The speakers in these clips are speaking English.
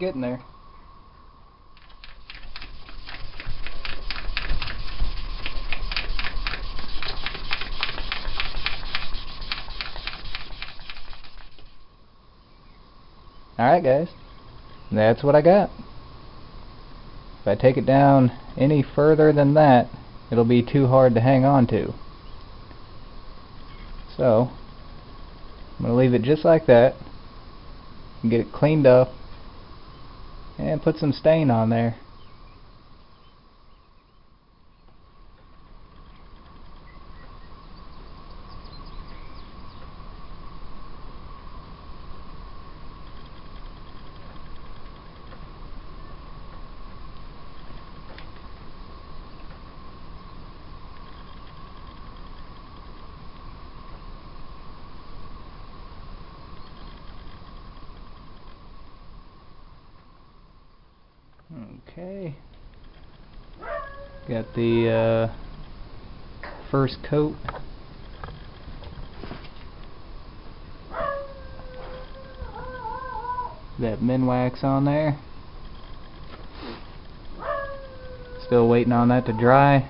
getting there. Alright guys, that's what I got. If I take it down any further than that, it'll be too hard to hang on to. So, I'm going to leave it just like that, and get it cleaned up, and put some stain on there. Okay, got the first coat. That Minwax on there. Still waiting on that to dry.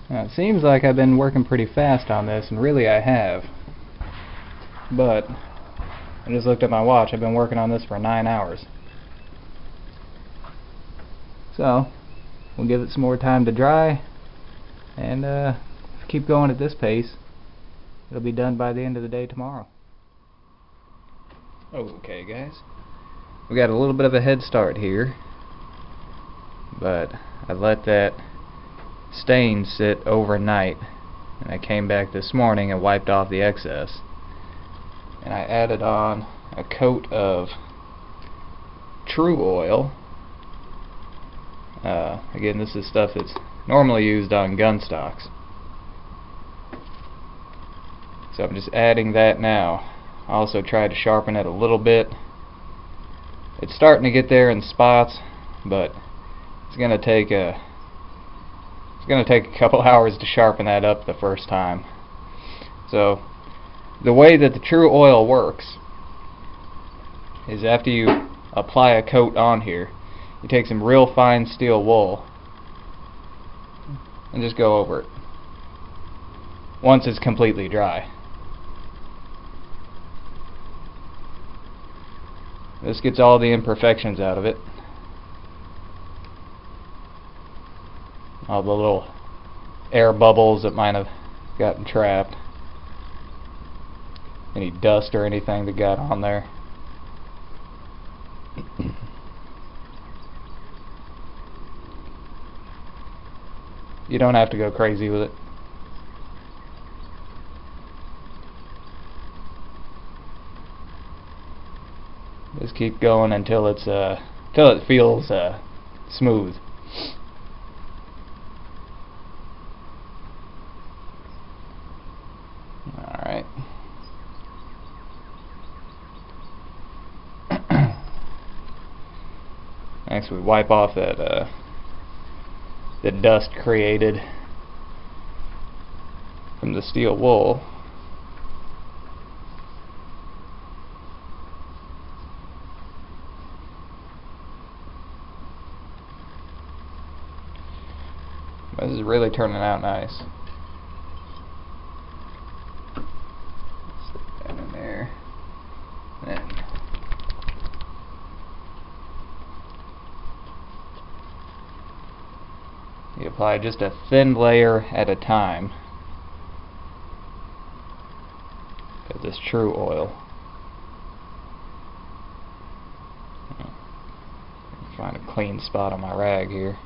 Now, it seems like I've been working pretty fast on this, and really I have. But I just looked at my watch. I've been working on this for 9 hours. So, we'll give it some more time to dry, and if we keep going at this pace, it'll be done by the end of the day tomorrow. Okay guys, we got a little bit of a head start here, but I let that stain sit overnight, and I came back this morning and wiped off the excess, and I added on a coat of True Oil. Again, this is stuff that's normally used on gun stocks. So I'm just adding that now. I also tried to sharpen it a little bit. It's starting to get there in spots, but it's gonna take a couple hours to sharpen that up the first time. So the way that the True Oil works is after you apply a coat on here, you take some real fine steel wool and just go over it once it's completely dry. This gets all the imperfections out of it. All the little air bubbles that might have gotten trapped. Any dust or anything that got on there. You don't have to go crazy with it. Just keep going until it feels smooth. All right. Next, we wipe off that the dust created from the steel wool. This is really turning out nice. Stick that in there. Then you apply just a thin layer at a time of this True Oil. Find a clean spot on my rag here.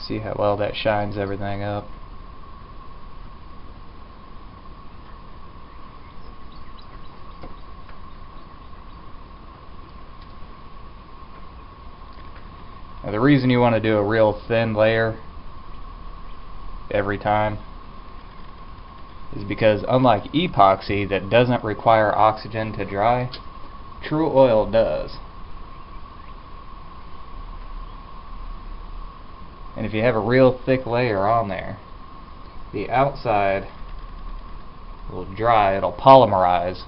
See how well that shines everything up. Now, the reason you want to do a real thin layer every time is because unlike epoxy that doesn't require oxygen to dry, True oil does. And if you have a real thick layer on there, the outside will dry, it'll polymerize,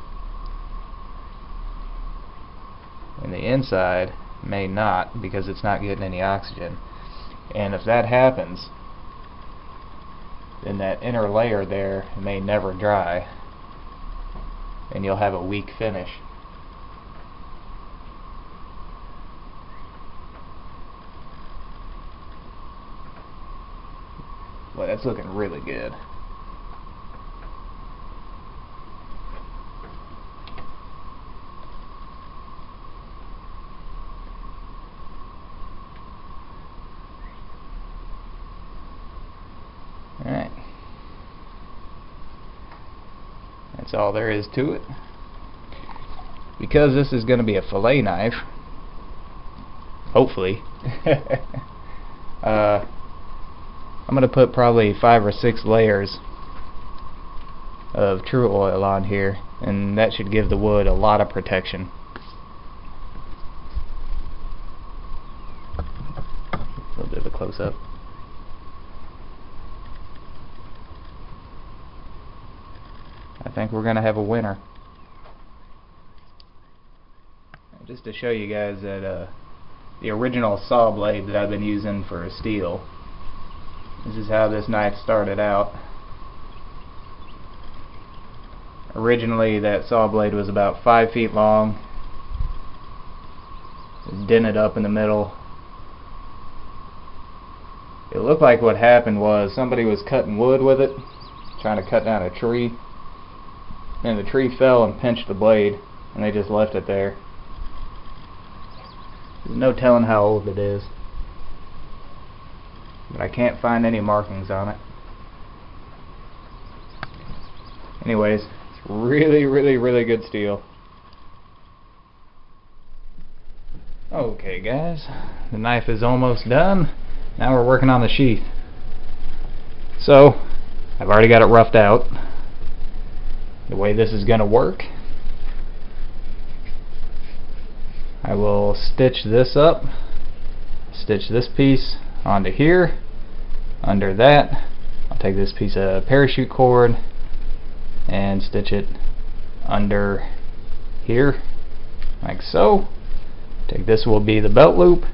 and the inside may not, because it's not getting any oxygen. And if that happens, then that inner layer there may never dry, and you'll have a weak finish. Well, that's looking really good. Alright. That's all there is to it. Because this is going to be a fillet knife, hopefully, I'm going to put probably 5 or 6 layers of true oil on here, and that should give the wood a lot of protection. A little bit of a close-up. I think we're going to have a winner. Just to show you guys that the original saw blade that I've been using for steel, this is how this knife started out. Originally that saw blade was about 5 feet long. It was dented up in the middle. It looked like what happened was somebody was cutting wood with it, trying to cut down a tree, and the tree fell and pinched the blade, and they just left it there. There's no telling how old it is, but I can't find any markings on it. Anyways, it's really good steel. Okay guys, the knife is almost done. Now we're working on the sheath. So, I've already got it roughed out. The way this is going to work, I will stitch this up, stitch this piece onto here, under that. I'll take this piece of parachute cord and stitch it under here, like so. Take this will be the belt loop,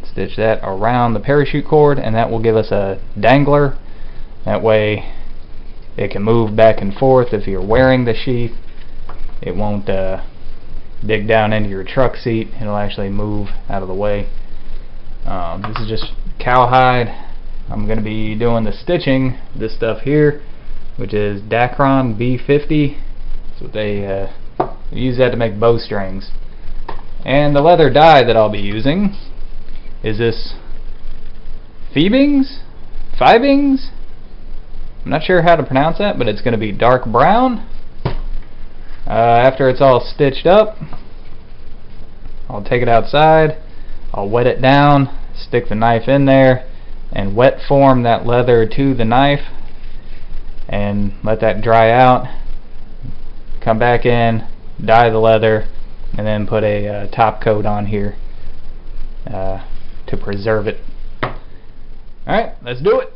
stitch that around the parachute cord, and that will give us a dangler. That way it can move back and forth. If you're wearing the sheath, it won't dig down into your truck seat. It'll actually move out of the way. This is just cowhide. I'm going to be doing the stitching, this stuff here, which is Dacron B50. That's what they use that to make bowstrings. And the leather dye that I'll be using is this Fibings? I'm not sure how to pronounce that, but it's going to be dark brown. After it's all stitched up, I'll take it outside, I'll wet it down, stick the knife in there, and wet form that leather to the knife, and let that dry out. Come back in, dye the leather, and then put a top coat on here to preserve it. Alright, let's do it.